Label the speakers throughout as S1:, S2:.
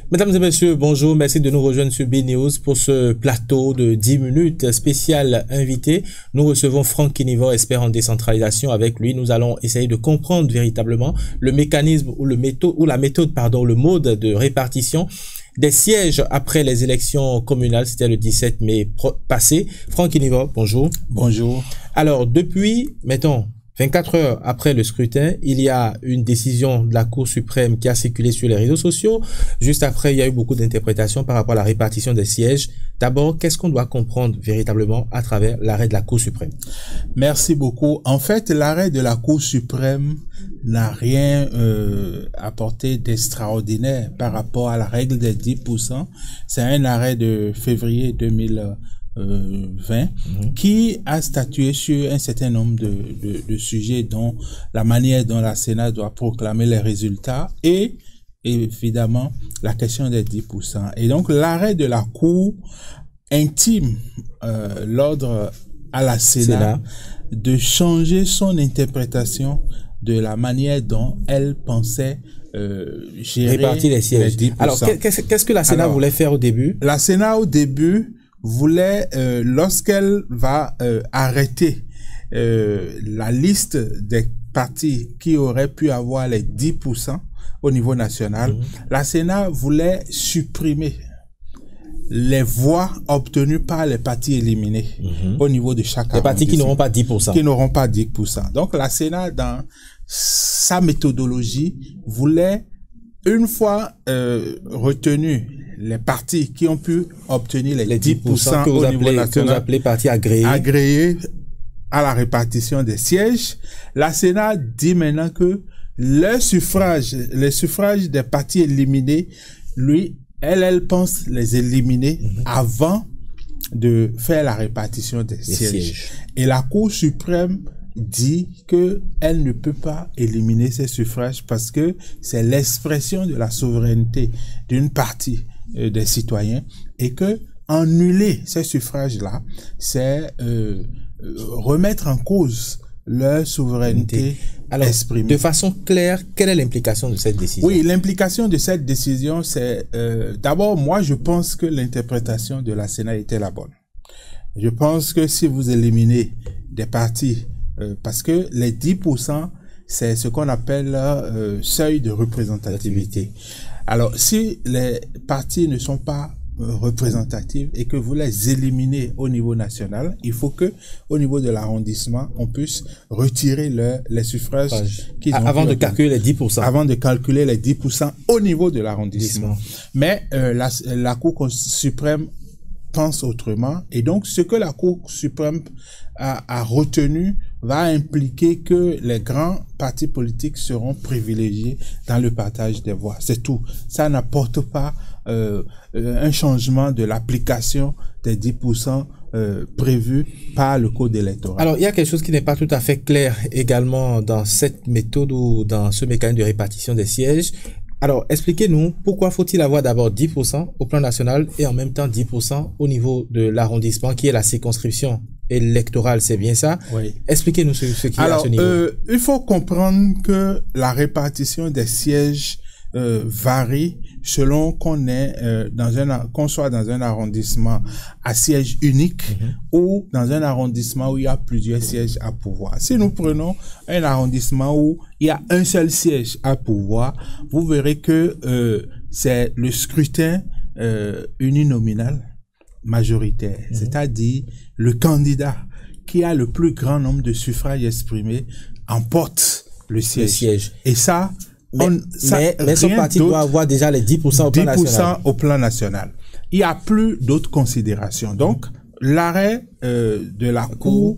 S1: Mesdames et messieurs, bonjour. Merci de nous rejoindre sur BNews pour ce plateau de 10 minutes spécial invité. Nous recevons Franck Kinivore, expert en décentralisation. Avec lui, nous allons essayer de comprendre véritablement le mécanisme ou le mode de répartition des sièges après les élections communales. C'était le 17 mai passé. Franck Kinivore, bonjour.
S2: Bonjour.
S1: Alors, depuis, mettons, 24 heures après le scrutin, il y a une décision de la Cour suprême qui a circulé sur les réseaux sociaux. Juste après, il y a eu beaucoup d'interprétations par rapport à la répartition des sièges. D'abord, qu'est-ce qu'on doit comprendre véritablement à travers l'arrêt de la Cour suprême?
S2: Merci beaucoup. En fait, l'arrêt de la Cour suprême n'a rien apporté d'extraordinaire par rapport à la règle des 10%. C'est un arrêt de février 2020 qui a statué sur un certain nombre de sujets, dont la manière dont la Sénat doit proclamer les résultats et évidemment la question des 10%. Et donc l'arrêt de la Cour intime l'ordre à la Sénat de changer son interprétation de la manière dont elle pensait gérer
S1: répartir les sièges.
S2: Les 10%.
S1: Alors qu'est-ce que la Sénat voulait faire au début?
S2: La Sénat au début voulait, lorsqu'elle va arrêter la liste des partis qui auraient pu avoir les 10% au niveau national, la Sénat voulait supprimer les voix obtenues par les partis éliminés au niveau de chaque arrondissement.
S1: Les partis qui n'auront pas 10%.
S2: Qui n'auront pas 10%. Donc la Sénat, dans sa méthodologie, voulait, une fois retenu les partis qui ont pu obtenir les 10%
S1: que vous
S2: au niveau national,
S1: que vous appelez partis
S2: agréés à la répartition des sièges, la Sénat dit maintenant que les suffrages des partis éliminés, elle pense les éliminer avant de faire la répartition des sièges. Et la Cour suprême dit que elle ne peut pas éliminer ces suffrages parce que c'est l'expression de la souveraineté d'une partie des citoyens, et que annuler ces suffrages-là, c'est remettre en cause leur souveraineté exprimée.
S1: De façon claire, quelle est l'implication de cette décision?
S2: Oui, l'implication de cette décision, c'est d'abord, moi, je pense que l'interprétation de la Sénat était la bonne. Je pense que si vous éliminez des partis, parce que les 10%, c'est ce qu'on appelle seuil de représentativité. Alors, si les partis ne sont pas représentatifs et que vous les éliminez au niveau national, il faut que au niveau de l'arrondissement, on puisse retirer les suffrages
S1: avant de calculer les 10%.
S2: Avant de calculer les 10% au niveau de l'arrondissement. Mais la Cour suprême pense autrement, et donc ce que la Cour suprême a retenu va impliquer que les grands partis politiques seront privilégiés dans le partage des voix. C'est tout. Ça n'apporte pas un changement de l'application des 10% prévus par le code électoral.
S1: Alors, il y a quelque chose qui n'est pas tout à fait clair également dans cette méthode ou dans ce mécanisme de répartition des sièges. Alors, expliquez-nous pourquoi faut-il avoir d'abord 10% au plan national et en même temps 10% au niveau de l'arrondissement qui est la circonscription électorale, c'est bien ça?
S2: Oui.
S1: Expliquez-nous ce qui est à ce niveau.
S2: Il faut comprendre que la répartition des sièges varie selon qu'on soit dans un arrondissement à siège unique ou dans un arrondissement où il y a plusieurs sièges à pouvoir. Si nous prenons un arrondissement où il y a un seul siège à pouvoir, vous verrez que c'est le scrutin uninominal majoritaire, c'est-à-dire le candidat qui a le plus grand nombre de suffrages exprimés emporte le siège. Et ça,
S1: mais son parti doit avoir déjà les 10% au plan national.
S2: 10% au plan national. Il n'y a plus d'autres considérations. Donc, l'arrêt de la Cour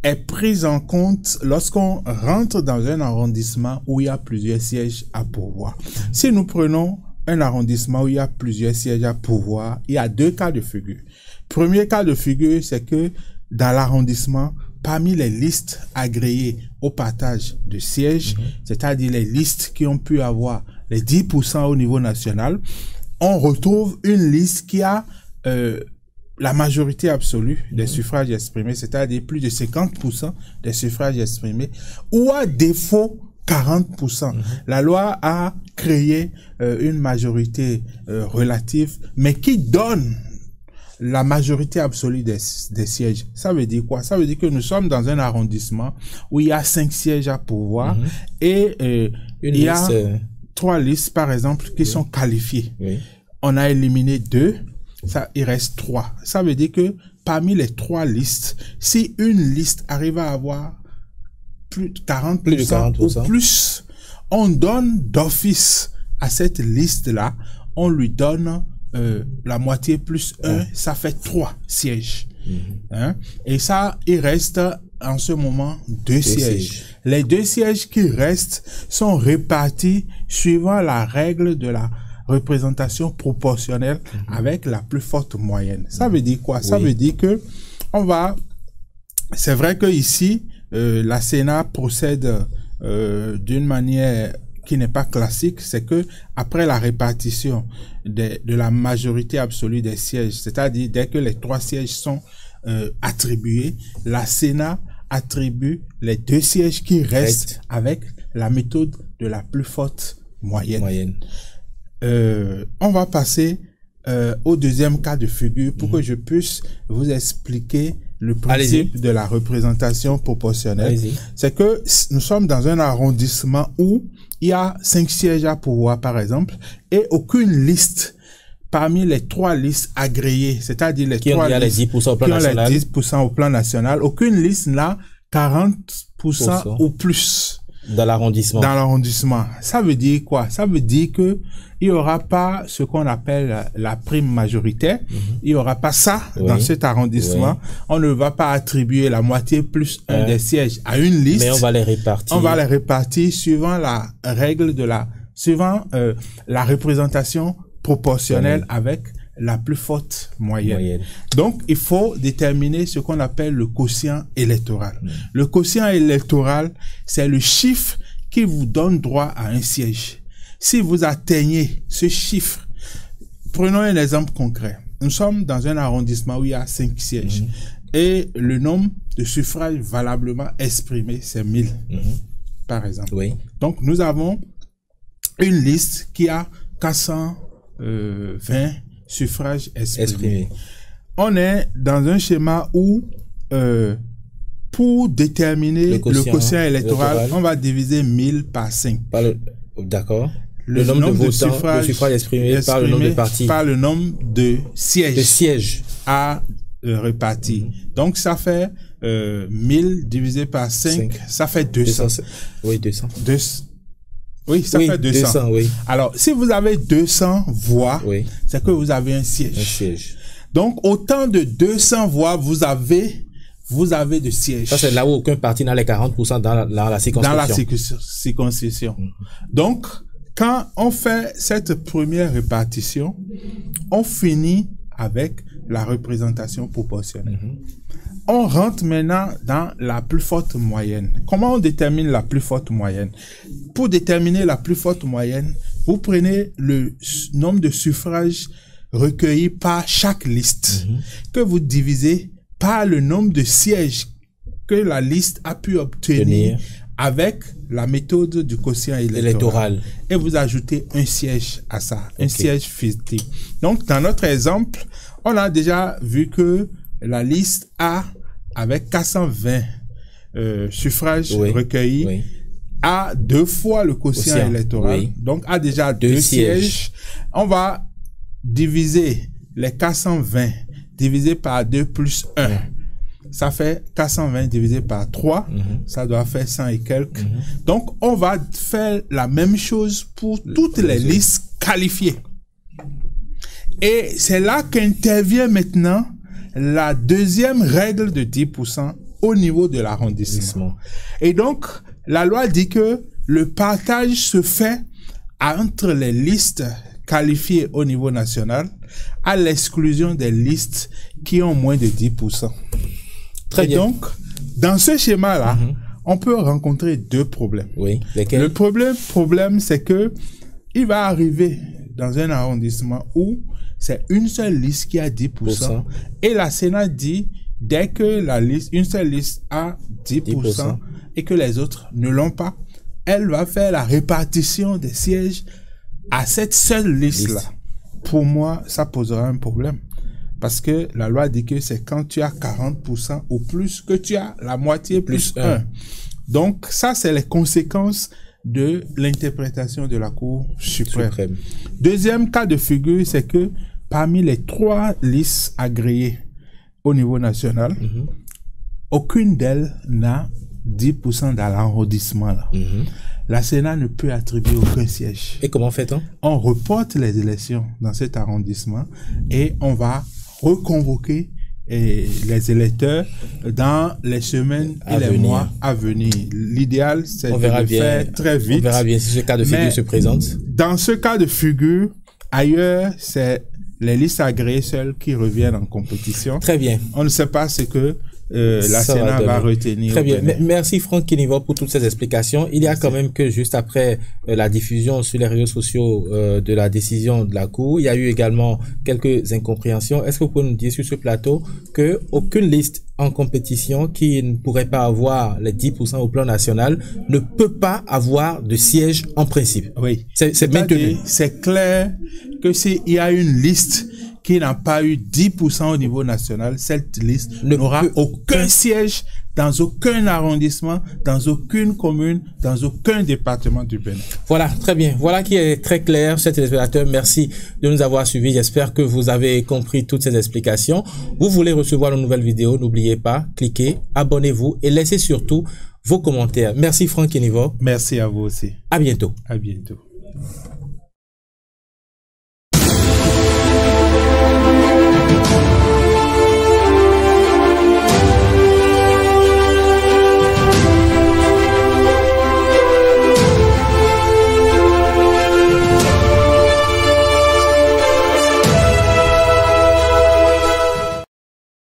S2: est pris en compte lorsqu'on rentre dans un arrondissement où il y a plusieurs sièges à pourvoir. Si nous prenons un arrondissement où il y a plusieurs sièges à pourvoir, il y a deux cas de figure. Premier cas de figure, c'est que dans l'arrondissement, parmi les listes agréées au partage de sièges, c'est-à-dire les listes qui ont pu avoir les 10% au niveau national, on retrouve une liste qui a la majorité absolue des suffrages exprimés, c'est-à-dire plus de 50% des suffrages exprimés, ou à défaut 40%. La loi a créé une majorité relative, mais qui donne la majorité absolue des sièges. Ça veut dire quoi? Ça veut dire que nous sommes dans un arrondissement où il y a 5 sièges à pourvoir et il y a 3 listes, par exemple, qui sont qualifiées. On a éliminé 2, il reste 3. Ça veut dire que parmi les 3 listes, si une liste arrive à avoir plus de 40%, ou plus, on donne d'office à cette liste-là, on lui donne la moitié plus 1, ça fait 3 sièges. Et ça, il reste en ce moment 2 sièges. Les 2 sièges qui restent sont répartis suivant la règle de la représentation proportionnelle avec la plus forte moyenne. Ça veut dire quoi? Ça veut dire que c'est vrai que ici, la Sénat procède d'une manière qui n'est pas classique, c'est que après la répartition de la majorité absolue des sièges, c'est-à-dire dès que les 3 sièges sont attribués, la Sénat attribue les 2 sièges qui restent avec la méthode de la plus forte moyenne. On va passer au deuxième cas de figure pour que je puisse vous expliquer le principe de la représentation proportionnelle. C'est que nous sommes dans un arrondissement où il y a 5 sièges à pourvoir, par exemple, et aucune liste parmi les 3 listes agréées, c'est-à-dire les 3 listes
S1: les 10% au plan national.
S2: Les 10% au plan national, aucune liste n'a 40% ou plus.
S1: Dans l'arrondissement.
S2: Dans l'arrondissement. Ça veut dire quoi? Ça veut dire que il y aura pas ce qu'on appelle la prime majoritaire. Il y aura pas ça dans cet arrondissement. On ne va pas attribuer la moitié plus 1 des sièges à une liste.
S1: Mais on va les répartir.
S2: On va les répartir suivant la règle de suivant la représentation proportionnelle avec la plus forte moyenne. Donc, il faut déterminer ce qu'on appelle le quotient électoral. Le quotient électoral, c'est le chiffre qui vous donne droit à un siège. Si vous atteignez ce chiffre, prenons un exemple concret. Nous sommes dans un arrondissement où il y a 5 sièges. Et le nombre de suffrages valablement exprimés, c'est 1000, par exemple. Donc, nous avons une liste qui a 420 suffrages exprimés. On est dans un schéma où, pour déterminer le quotient électoral, on va diviser 1000 par 5.
S1: D'accord. Le nombre de suffrages exprimés par le nombre de partis.
S2: Par le nombre de sièges. À répartir. Donc, ça fait 1000 divisé par 5, ça fait 200.
S1: Oui, 200.
S2: Oui, ça fait 200.
S1: Oui.
S2: Alors, si vous avez 200 voix, c'est que vous avez un siège. Donc, autant de 200 voix, vous avez de sièges.
S1: Ça, c'est là où aucun parti n'a les 40% dans la circonscription.
S2: Dans la circonscription. Donc, quand on fait cette première répartition, on finit avec la représentation proportionnelle. On rentre maintenant dans la plus forte moyenne. Comment on détermine la plus forte moyenne? Pour déterminer la plus forte moyenne, vous prenez le nombre de suffrages recueillis par chaque liste que vous divisez par le nombre de sièges que la liste a pu obtenir avec la méthode du quotient électoral. Et vous ajoutez un siège à ça, un siège fictif. Donc, dans notre exemple, on a déjà vu que la liste A, avec 420 suffrages recueillis, a 2 fois le quotient électoral. Donc, a déjà 2 sièges. On va diviser les 420 divisé par 2 plus 1. Ça fait 420 divisé par 3. Ça doit faire 100 et quelques. Donc, on va faire la même chose pour toutes les listes qualifiées. Et c'est là qu'intervient maintenant la deuxième règle de 10% au niveau de l'arrondissement. Et donc, la loi dit que le partage se fait entre les listes qualifiées au niveau national à l'exclusion des listes qui ont moins de 10%. Très bien. Donc, dans ce schéma-là, on peut rencontrer 2 problèmes. Le problème, c'est que il va arriver dans un arrondissement où c'est une seule liste qui a 10%. Et la Sénat dit, dès que une seule liste a 10% et que les autres ne l'ont pas, elle va faire la répartition des sièges à cette seule liste-là. Pour moi, ça posera un problème. Parce que la loi dit que c'est quand tu as 40% ou plus que tu as la moitié plus 1. Donc, ça, c'est les conséquences de l'interprétation de la Cour suprême. Deuxième cas de figure, c'est que parmi les 3 listes agréées au niveau national, aucune d'elles n'a 10% dans l'arrondissement. La Sénat ne peut attribuer aucun siège.
S1: Et comment fait-on? On
S2: reporte les élections dans cet arrondissement et on va reconvoquer les électeurs dans les semaines et les mois à venir. L'idéal, c'est de le faire très vite.
S1: On verra bien si ce cas de figure se présente.
S2: Dans ce cas de figure, ailleurs, c'est les listes agréées seules qui reviennent en compétition.
S1: Très bien.
S2: On ne sait pas ce que la Sénat va retenir.
S1: Très bien. Merci Franck Kinivo pour toutes ces explications. Il y a quand même que juste après la diffusion sur les réseaux sociaux de la décision de la Cour, il y a eu également quelques incompréhensions. Est-ce que vous pouvez nous dire sur ce plateau que aucune liste en compétition qui ne pourrait pas avoir les 10% au plan national ne peut pas avoir de siège en principe?
S2: Oui.
S1: C'est maintenu.
S2: C'est clair que s'il y a une liste qui n'a pas eu 10% au niveau national, cette liste n'aura aucun siège dans aucun arrondissement, dans aucune commune, dans aucun département du Bénin.
S1: Voilà, très bien. Voilà qui est très clair, chers téléspectateurs. Merci de nous avoir suivis. J'espère que vous avez compris toutes ces explications. Vous voulez recevoir nos nouvelles vidéos, n'oubliez pas, cliquez, abonnez-vous et laissez surtout vos commentaires. Merci Franck Kinivo.
S2: Merci à vous aussi.
S1: À bientôt.
S2: À bientôt.